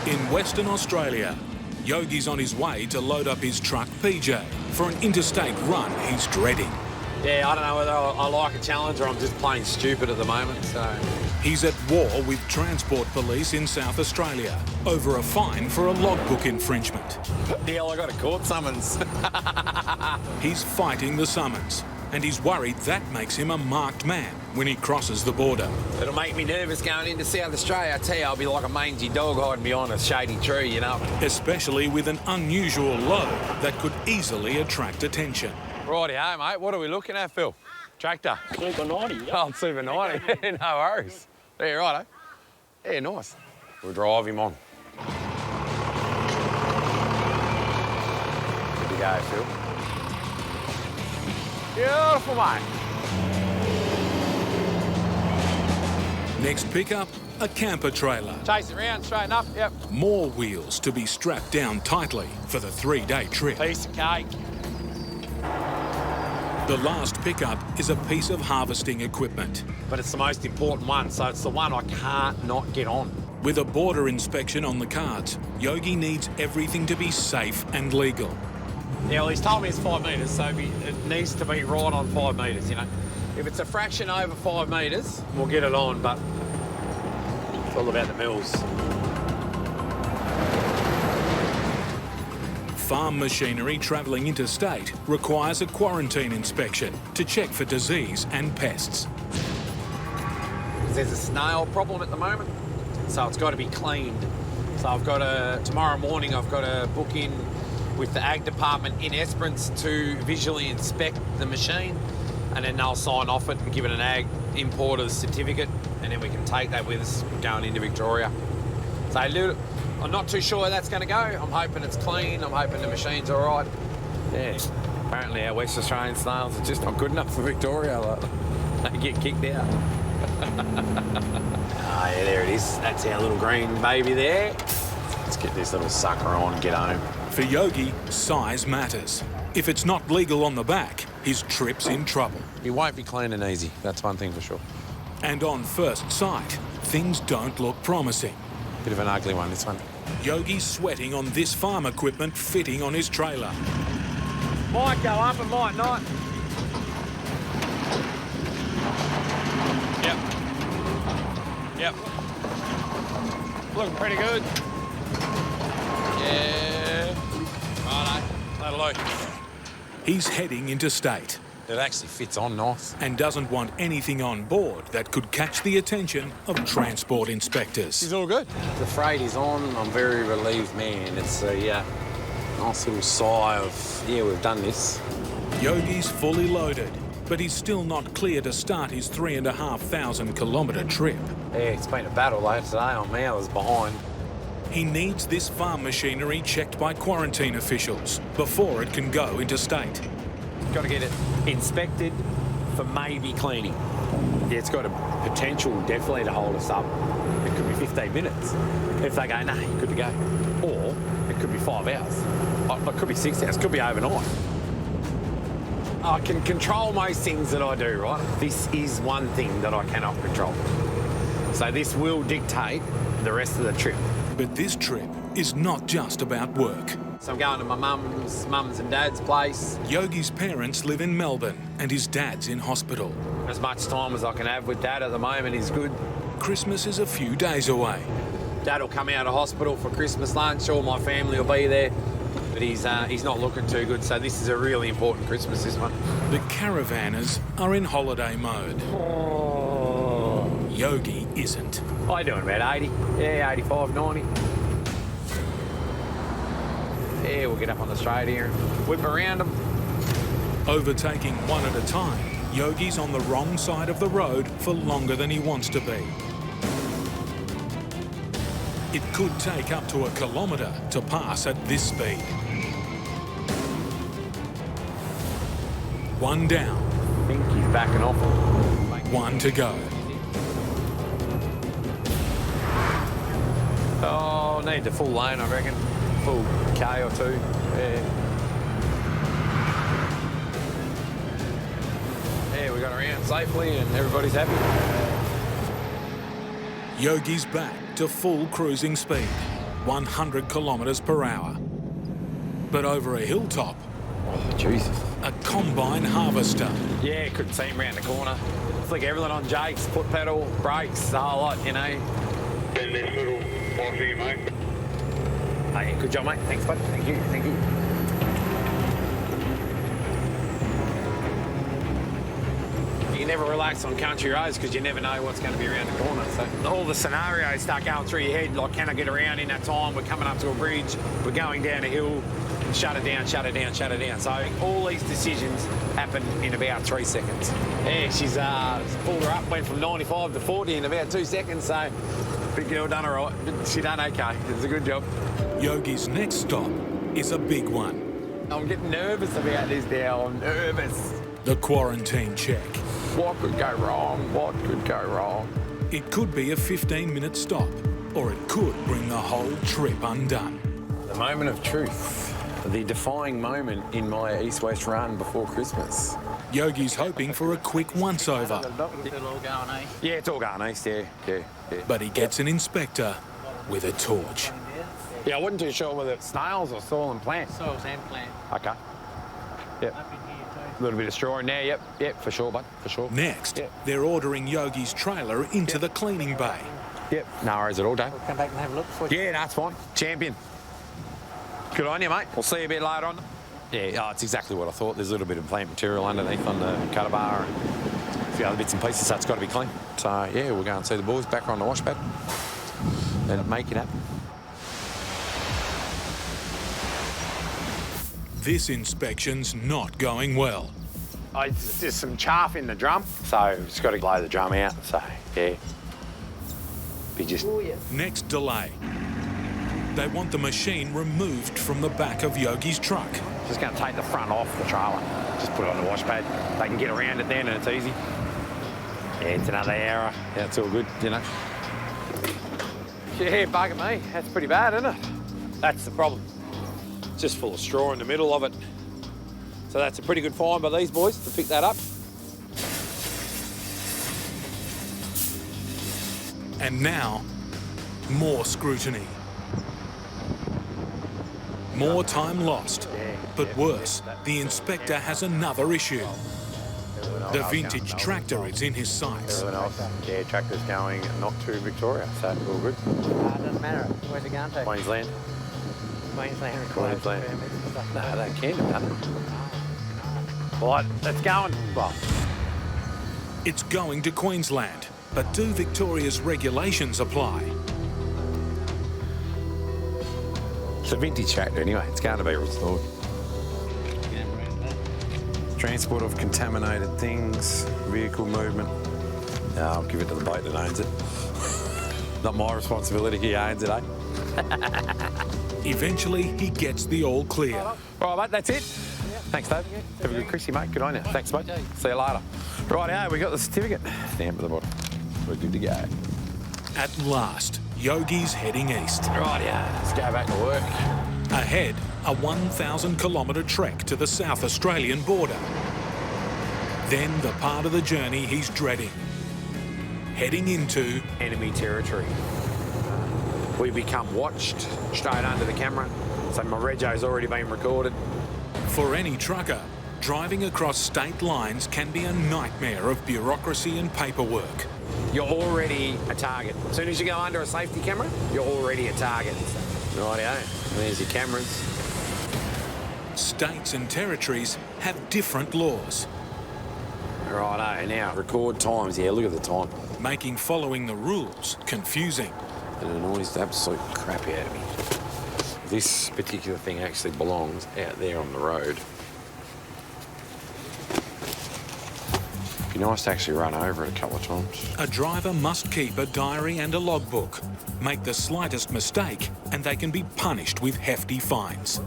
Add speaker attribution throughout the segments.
Speaker 1: In Western Australia, Yogi's on his way to load up his truck PJ for an interstate run he's dreading.
Speaker 2: Yeah, I don't know whether I like a challenge or I'm just plain stupid at the moment, so...
Speaker 1: He's at war with Transport Police in South Australia over a fine for a logbook infringement.
Speaker 2: Hell, I got a court summons.
Speaker 1: He's fighting the summons, and he's worried that makes him a marked man when he crosses the border.
Speaker 2: It'll make me nervous going into South Australia. I tell you, I'll be like a mangy dog hiding behind a shady tree, you know.
Speaker 1: Especially with an unusual load that could easily attract attention.
Speaker 2: Rightio, mate. What are we looking at, Phil? Tractor?
Speaker 3: Super 90, yeah.
Speaker 2: Oh, Super 90. No worries. Yeah, righto. Yeah, nice. We'll drive him on. Good to go, Phil. Beautiful, mate.
Speaker 1: Next pickup, a camper trailer.
Speaker 2: Chase it round, straighten up, yep.
Speaker 1: More wheels to be strapped down tightly for the 3-day trip.
Speaker 2: Piece of cake.
Speaker 1: The last pickup is a piece of harvesting equipment.
Speaker 2: But it's the most important one, so it's the one I can't not get on.
Speaker 1: With a border inspection on the cards, Yogi needs everything to be safe and legal.
Speaker 2: Yeah, well, he's told me it's 5 metres, so it needs to be right on 5 metres, you know. If it's a fraction over 5 metres, we'll get it on, but it's all about the mills.
Speaker 1: Farm machinery travelling interstate requires a quarantine inspection to check for disease and pests.
Speaker 2: There's a snail problem at the moment, so it's got to be cleaned. So tomorrow morning I've got to book in with the Ag Department in Esperance to visually inspect the machine, and then they'll sign off it and give it an Ag importer's certificate, and then we can take that with us going into Victoria. So I'm not too sure where that's going to go. I'm hoping it's clean. I'm hoping the machine's all right. Yeah, apparently our West Australian snails are just not good enough for Victoria. They get kicked out. Ah, yeah, there it is. That's our little green baby there. Let's get this little sucker on and get home.
Speaker 1: For Yogi, size matters. If it's not legal on the back, his trip's in trouble.
Speaker 2: He won't be clean and easy. That's one thing for sure.
Speaker 1: And on first sight, things don't look promising.
Speaker 2: Bit of an ugly one, this one.
Speaker 1: Yogi's sweating on this farm equipment fitting on his trailer.
Speaker 2: Might go up and might not. Yep. Looking pretty good. Yeah. Righto. That'll do.
Speaker 1: He's heading interstate.
Speaker 2: It actually fits on nice.
Speaker 1: And doesn't want anything on board that could catch the attention of transport inspectors.
Speaker 2: He's all good. The freight is on. I'm very relieved, man. It's a nice little sigh of, yeah, we've done this.
Speaker 1: Yogi's fully loaded, but he's still not clear to start his 3,500 kilometre trip.
Speaker 2: Yeah, it's been a battle later today on me. I was behind.
Speaker 1: He needs this farm machinery checked by quarantine officials before it can go interstate.
Speaker 2: Got to get it inspected for maybe cleaning. Yeah, it's got a potential definitely to hold us up. It could be 15 minutes. If they go, nah, you're good to go. Or it could be 5 hours. It could be 6 hours. It could be overnight. I can control most things that I do, right? This is one thing that I cannot control. So this will dictate the rest of the trip.
Speaker 1: But this trip is not just about work.
Speaker 2: So I'm going to my mum's and dad's place.
Speaker 1: Yogi's parents live in Melbourne and his dad's in hospital.
Speaker 2: As much time as I can have with Dad at the moment is good.
Speaker 1: Christmas is a few days away.
Speaker 2: Dad will come out of hospital for Christmas lunch. All my family will be there. But he's not looking too good, so this is a really important Christmas, this one.
Speaker 1: The caravanners are in holiday mode.
Speaker 2: Oh.
Speaker 1: Yogi isn't.
Speaker 2: How you doing, about 80? Yeah, 85, 90. Yeah, we'll get up on the straight here and whip around them.
Speaker 1: Overtaking one at a time, Yogi's on the wrong side of the road for longer than he wants to be. It could take up to 1 kilometre to pass at this speed. One down.
Speaker 2: I think he's backing off.
Speaker 1: One to go.
Speaker 2: Oh, need the full lane, I reckon. Full K or 2. Yeah. Yeah, we got around safely and everybody's happy.
Speaker 1: Yogi's back to full cruising speed. 100 kilometres per hour. But over a hilltop,
Speaker 2: Oh, Jesus.
Speaker 1: a combine harvester.
Speaker 2: Yeah, couldn't see him around the corner. Flick everything on Jake's, foot pedal, brakes, the whole lot, you know.
Speaker 3: Been this little bossy, mate.
Speaker 2: Hey, good job, mate. Thanks, bud. Thank you, thank you. You never relax on country roads because you never know what's going to be around the corner. So all the scenarios start going through your head, like, can I get around in that time? We're coming up to a bridge, we're going down a hill, shut it down, shut it down, shut it down. So all these decisions happen in about 3 seconds. Yeah, she's pulled her up, went from 95 to 40 in about 2 seconds. So big girl done all right. She done okay. It's a good job.
Speaker 1: Yogi's next stop is a big one.
Speaker 2: I'm getting nervous about this now. I'm nervous.
Speaker 1: The quarantine check.
Speaker 2: What could go wrong? What could go wrong?
Speaker 1: It could be a 15-minute stop, or it could bring the whole trip undone.
Speaker 2: The moment of truth. The defining moment in my east-west run before Christmas.
Speaker 1: Yogi's hoping for a quick once-over,
Speaker 2: Yeah, it's all going east, yeah.
Speaker 1: but he gets an inspector with a torch.
Speaker 2: Yeah, I wasn't too sure whether it's snails or soil and plant.
Speaker 4: Soils and plant.
Speaker 2: Okay. Yep.
Speaker 4: Up in here
Speaker 2: A little bit of straw in there, yep, for sure, bud, for sure.
Speaker 1: Next,
Speaker 2: Yeah.
Speaker 1: they're ordering Yogi's trailer into the cleaning bay.
Speaker 2: Yep, no worries at all, Dave.
Speaker 4: too. Come back and have a look for you.
Speaker 2: Yeah, that's fine. Champion. Good on you, mate. We'll see you a bit later on. Yeah, oh, it's exactly what I thought. There's a little bit of plant material underneath on the cutter bar and a few other bits and pieces, so it's got to be clean. So, yeah, we'll go and see the boys back on the wash pad and make it happen.
Speaker 1: This inspection's not going well.
Speaker 2: There's some chaff in the drum, so it's got to blow the drum out. So, yeah. Be just...
Speaker 1: Next delay. They want the machine removed from the back of Yogi's truck.
Speaker 2: Just going to take the front off the trailer. Just put it on the wash pad. They can get around it then and it's easy. Yeah, it's another hour. Yeah, it's all good, you know. Yeah, bugger me. That's pretty bad, isn't it? That's the problem. It's just full of straw in the middle of it. So that's a pretty good find by these boys to pick that up.
Speaker 1: And now, more scrutiny. More time lost. But worse, the inspector has another issue. The vintage tractor is in his sights.
Speaker 2: Everyone else, yeah, tractor's going not to Victoria, so all good.
Speaker 4: Doesn't matter. Where's it going to?
Speaker 2: Queensland.
Speaker 4: Queensland requires
Speaker 2: Queensland.
Speaker 4: permits and stuff like
Speaker 2: No,
Speaker 4: that.
Speaker 2: they can, doesn't it? Right, it's going. Well,
Speaker 1: It's going to Queensland, but do Victoria's regulations apply?
Speaker 2: it's a vintage tractor anyway. It's going to be restored. Transport of contaminated things, vehicle movement. No, I'll give it to the bloke that owns it. Not my responsibility, he owns it, eh?
Speaker 1: Eventually, he gets the all clear.
Speaker 2: Right, mate, that's it. Thanks, Dave. Have a good Chrissy, mate. Good on you. Thanks, mate. See you later. Right, yeah, we got the certificate. Stamp at the bottom. We're good to go.
Speaker 1: At last, Yogi's heading east.
Speaker 2: Right, yeah, let's go back to work.
Speaker 1: Ahead, a 1,000-kilometre trek to the South Australian border. Then the part of the journey he's dreading. Heading into
Speaker 2: Enemy territory. We become watched straight under the camera. So my rego's already been recorded.
Speaker 1: For any trucker, driving across state lines can be a nightmare of bureaucracy and paperwork.
Speaker 2: You're already a target. As soon as you go under a safety camera, you're already a target. Rightio, there's your cameras.
Speaker 1: States and territories have different laws,
Speaker 2: Righto, now record times. Yeah, look at the time.
Speaker 1: making following the rules confusing.
Speaker 2: It annoys the absolute crap out of me. This particular thing actually belongs out there on the road. It'd be nice to actually run over it a couple of times.
Speaker 1: A driver must keep a diary and a logbook. Make the slightest mistake and they can be punished with hefty fines.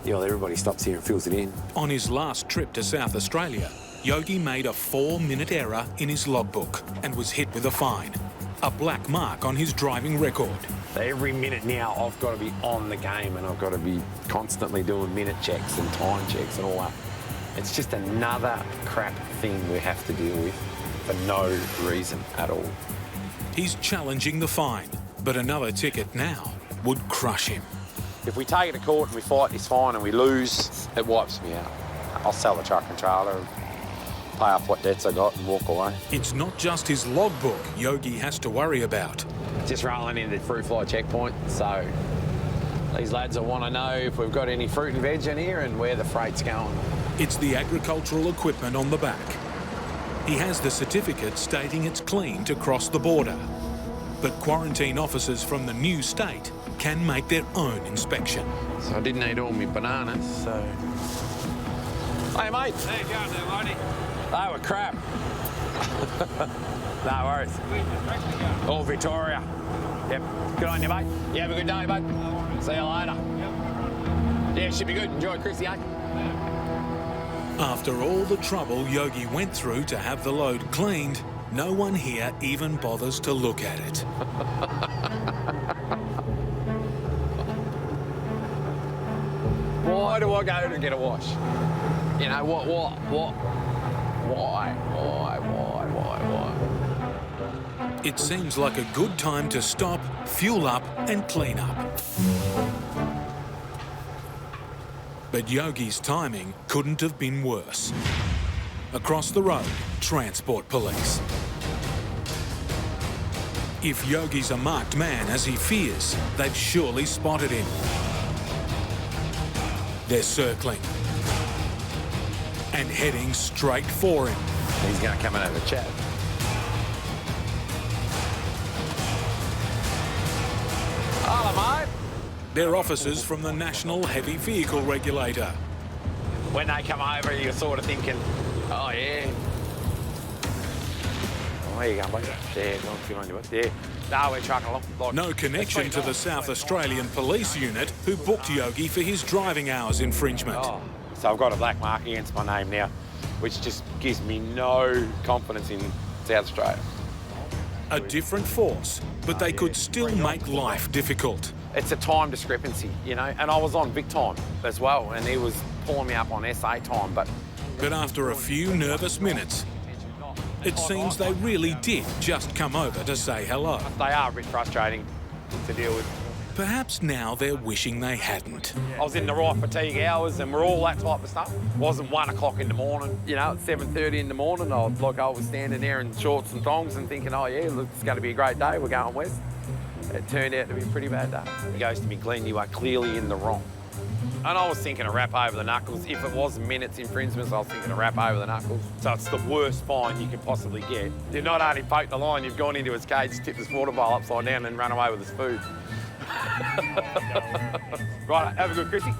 Speaker 2: Yeah, well, everybody stops here and fills it in.
Speaker 1: On his last trip to South Australia, Yogi made a 4-minute error in his logbook and was hit with a fine. A black mark on his driving record.
Speaker 2: Every minute now, I've got to be on the game and I've got to be constantly doing minute checks and time checks and all that. It's just another crap thing we have to deal with for no reason at all.
Speaker 1: He's challenging the fine, but another ticket now would crush him.
Speaker 2: If we take it to court and we fight this fine and we lose, it wipes me out. I'll sell the truck and trailer and pay off what debts I got and walk away.
Speaker 1: It's not just his logbook Yogi has to worry about.
Speaker 2: Just rolling into the fruit fly checkpoint, so these lads will want to know if we've got any fruit and veg in here and where the freight's going.
Speaker 1: It's the agricultural equipment on the back. He has the certificate stating it's clean to cross the border. But quarantine officers from the new state can make their own inspection.
Speaker 2: So I didn't eat all my bananas, so... Hey, mate.
Speaker 5: How you going there, Marty?
Speaker 2: They were crap. No worries.
Speaker 5: Where's the tractor going?
Speaker 2: All Victoria. Yep. Good on you, mate. You have a good day, mate. See you later.
Speaker 5: Yep.
Speaker 2: Yeah, should be good. Enjoy Chrissy, eh?
Speaker 1: After all the trouble Yogi went through to have the load cleaned, no one here even bothers to look at it.
Speaker 2: Why do I go to get a wash? You know, what? Why?
Speaker 1: It seems like a good time to stop, fuel up and clean up. But Yogi's timing couldn't have been worse. Across the road, transport police. If Yogi's a marked man, as he fears, they've surely spotted him. They're circling and heading straight for him.
Speaker 2: He's going to come and have a chat. Hello, mate.
Speaker 1: They're officers from the National Heavy Vehicle Regulator.
Speaker 2: When they come over, you're sort of thinking, oh, yeah. Oh, there you go, mate. Yeah, good on you, mate. Yeah. No, we're trucking along. Like,
Speaker 1: No connection to the South Australian Police Unit, who booked Yogi for his driving hours infringement.
Speaker 2: Oh. So I've got a black mark against my name now, which just gives me no confidence in South Australia.
Speaker 1: A different force, but they could still make life difficult.
Speaker 2: It's a time discrepancy, you know, and I was on Vic time as well, and he was pulling me up on SA time, but...
Speaker 1: But after a few nervous minutes, it seems they really did just come over to say hello.
Speaker 2: They are a bit frustrating to deal with.
Speaker 1: Perhaps now they're wishing they hadn't.
Speaker 2: I was in the right fatigue hours and we're all that type of stuff. It wasn't 1 o'clock in the morning, you know, at 7:30 in the morning. I was standing there in shorts and thongs and thinking, oh yeah, look, it's going to be a great day, we're going west. It turned out to be a pretty bad day. He goes to me, Glenn, you are clearly in the wrong. And I was thinking a rap over the knuckles. If it was minutes infringements, I was thinking a rap over the knuckles. So it's the worst fine you can possibly get. You've not only poked the line, you've gone into his cage, tipped his water bowl upside down and run away with his food. Right, have a good Chrissy.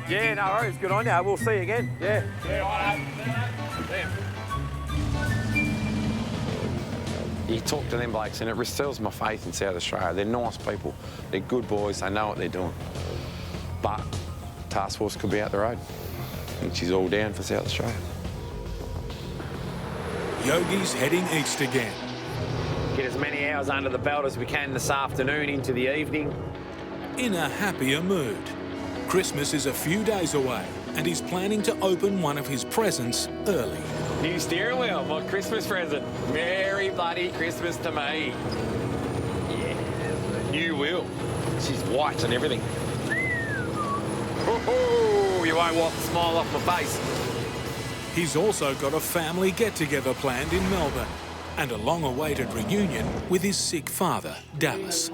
Speaker 2: Yeah, no worries, good on you. We'll see you again. Yeah. You talk to them blokes and it restores my faith in South Australia. They're nice people, they're good boys, they know what they're doing. But task force could be out the road, which is all down for South Australia.
Speaker 1: Yogi's heading east again.
Speaker 2: Get as many hours under the belt as we can this afternoon into the evening.
Speaker 1: In a happier mood. Christmas is a few days away and he's planning to open one of his presents early.
Speaker 2: New steering wheel, my Christmas present. Merry bloody Christmas to me. Yeah, new wheel. She's white and everything. Oh, you won't wipe the smile off my face.
Speaker 1: He's also got a family get-together planned in Melbourne and a long-awaited reunion with his sick father, Dallas.
Speaker 6: I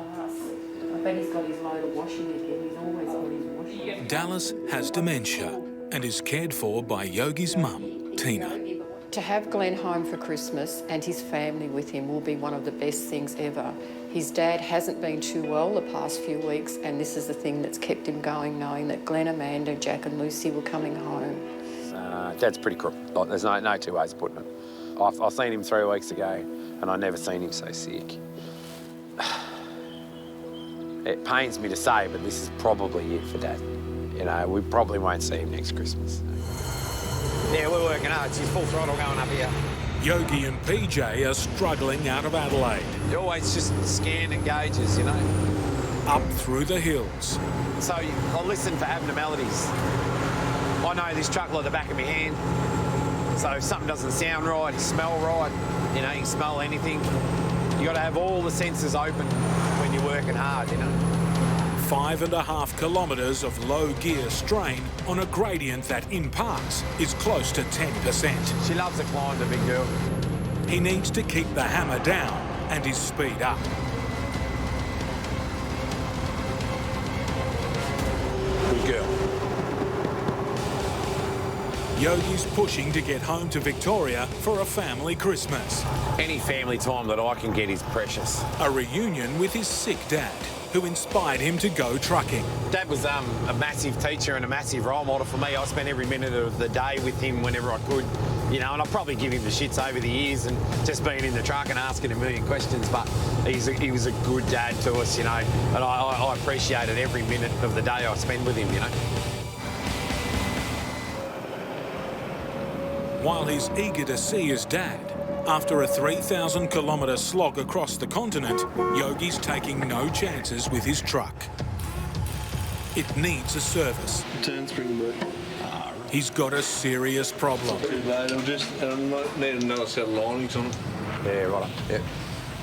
Speaker 6: bet he's got his load of washing again. He's always got his washing.
Speaker 1: Dallas has dementia and is cared for by Yogi's mum, Tina.
Speaker 6: To have Glenn home for Christmas and his family with him will be one of the best things ever. His dad hasn't been too well the past few weeks, and this is the thing that's kept him going, knowing that Glenn, Amanda, Jack and Lucy were coming home.
Speaker 2: Dad's pretty crook. Like, there's no two ways of putting it. I've seen him 3 weeks ago, and I've never seen him so sick. It pains me to say, but this is probably it for Dad. You know, we probably won't see him next Christmas. Yeah, we're working hard. She's full throttle going up here.
Speaker 1: Yogi and PJ are struggling out of Adelaide.
Speaker 2: You're always just scanning gauges, you know.
Speaker 1: Up through the hills.
Speaker 2: So I listen for abnormalities. I know this truck like the back of my hand. So if something doesn't sound right, you smell right, you know, you can smell anything. You got to have all the senses open when you're working hard, you know.
Speaker 1: 5.5 kilometres of low gear strain on a gradient that in parts is close to 10%.
Speaker 2: She loves the climb, the big girl.
Speaker 1: He needs to keep the hammer down and his speed up.
Speaker 2: Good girl.
Speaker 1: Yogi's pushing to get home to Victoria for a family Christmas.
Speaker 2: Any family time that I can get is precious.
Speaker 1: A reunion with his sick dad, who inspired him to go trucking.
Speaker 2: Dad was a massive teacher and a massive role model for me. I spent every minute of the day with him whenever I could, you know, and I'll probably give him the shits over the years and just being in the truck and asking a million questions, but he was a good dad to us, you know, and I appreciated every minute of the day I spent with him, you know.
Speaker 1: While he's eager to see his dad, after a 3,000 kilometre slog across the continent, Yogi's taking no chances with his truck. It needs a service.
Speaker 7: Turn spring boot.
Speaker 1: He's got a serious problem.
Speaker 7: Too late. I need another set of linings on it.
Speaker 2: Yeah, right. Yep.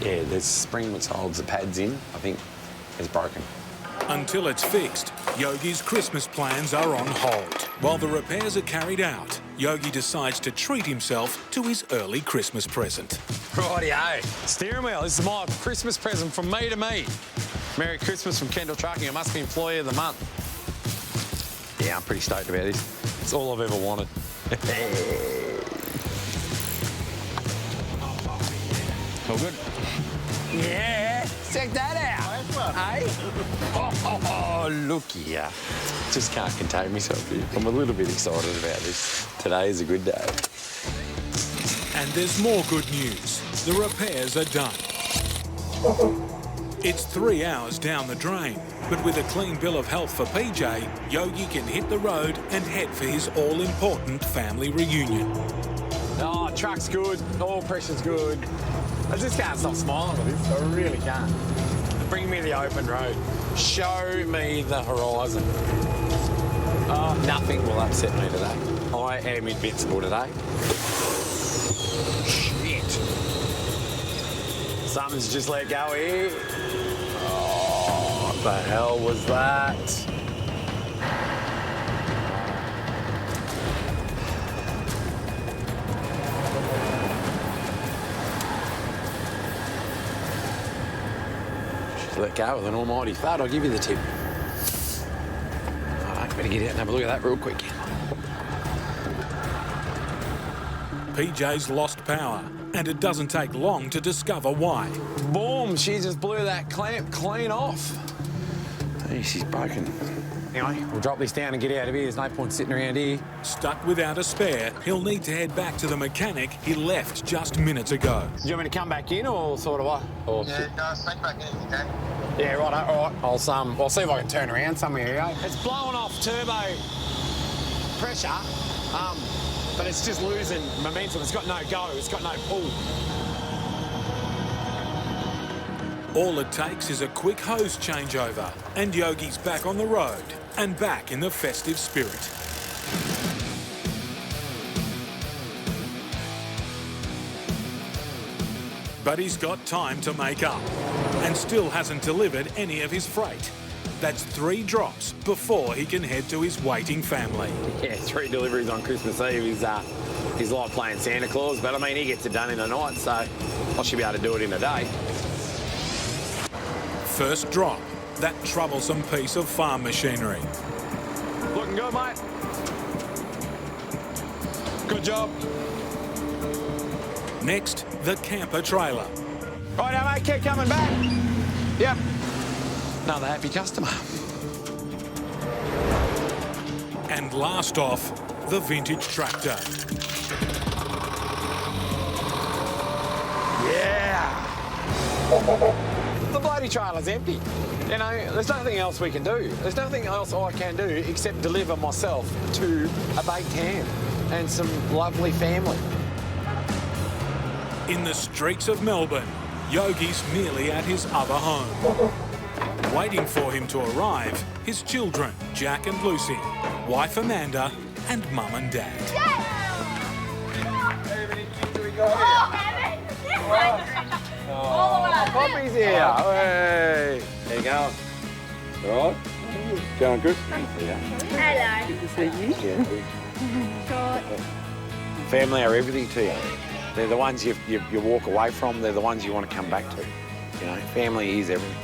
Speaker 2: Yeah, the spring which holds the pads in, I think, is broken.
Speaker 1: Until it's fixed, Yogi's Christmas plans are on hold. While the repairs are carried out, Yogi decides to treat himself to his early Christmas present.
Speaker 2: Rightio. Steering wheel. This is my Christmas present from me to me. Merry Christmas from Kendall Trucking. I must be Employee of the Month. Yeah, I'm pretty stoked about this. It's all I've ever wanted. All good? Yeah, check that out. Hey? Oh, look here. Just can't contain myself here. I'm a little bit excited about this. Today is a good day.
Speaker 1: And there's more good news. The repairs are done. It's 3 hours down the drain, but with a clean bill of health for PJ, Yogi can hit the road and head for his all-important family reunion.
Speaker 2: Oh, truck's good. All pressure's good. I just can't stop smiling with this. I really can't. Bring me the open road. Show me the horizon. Oh, nothing will upset me today. I am invincible today. Shit. Something's just let go here. Oh, what the hell was that? Let go with an almighty thud. I'll give you the tip. All right, better get out and have a look at that real quick.
Speaker 1: PJ's lost power, and it doesn't take long to discover why.
Speaker 2: Boom! She just blew that clamp clean off. Hey, she's broken. Anyway, we'll drop this down and get out of here. There's no point sitting around here.
Speaker 1: Stuck without a spare, he'll need to head back to the mechanic he left just minutes ago.
Speaker 2: Do you want me to come back in or sort of what? Or...
Speaker 3: Yeah, no, sneak back in if you can.
Speaker 2: Yeah, right, all right. I'll see if I can turn around somewhere here. It's blowing off turbo pressure, but it's just losing momentum. It's got no go. It's got no pull.
Speaker 1: All it takes is a quick hose changeover, and Yogi's back on the road and back in the festive spirit. But he's got time to make up and still hasn't delivered any of his freight. That's 3 drops before he can head to his waiting family.
Speaker 2: Yeah, 3 deliveries on Christmas Eve is like playing Santa Claus, but I mean, he gets it done in a night, so I should be able to do it in a day.
Speaker 1: First drop, that troublesome piece of farm machinery.
Speaker 2: Looking good, mate. Good job.
Speaker 1: Next, the camper trailer.
Speaker 2: Right now, mate, keep coming back. Yep. Another happy customer.
Speaker 1: And last off, the vintage tractor.
Speaker 2: Yeah. The bloody trailer's empty. You know, there's nothing else we can do. There's nothing else I can do except deliver myself to a baked ham and some lovely family.
Speaker 1: In the streets of Melbourne, Yogi's nearly at his other home. Waiting for him to arrive, his children, Jack and Lucy, wife Amanda, and mum and dad.
Speaker 2: Poppy's here. Hey. How you going?
Speaker 7: All right? Going good?
Speaker 8: Hello.
Speaker 4: Good to see you.
Speaker 2: Family are everything to you. They're the ones you walk away from. They're the ones you want to come back to. You know, family is everything.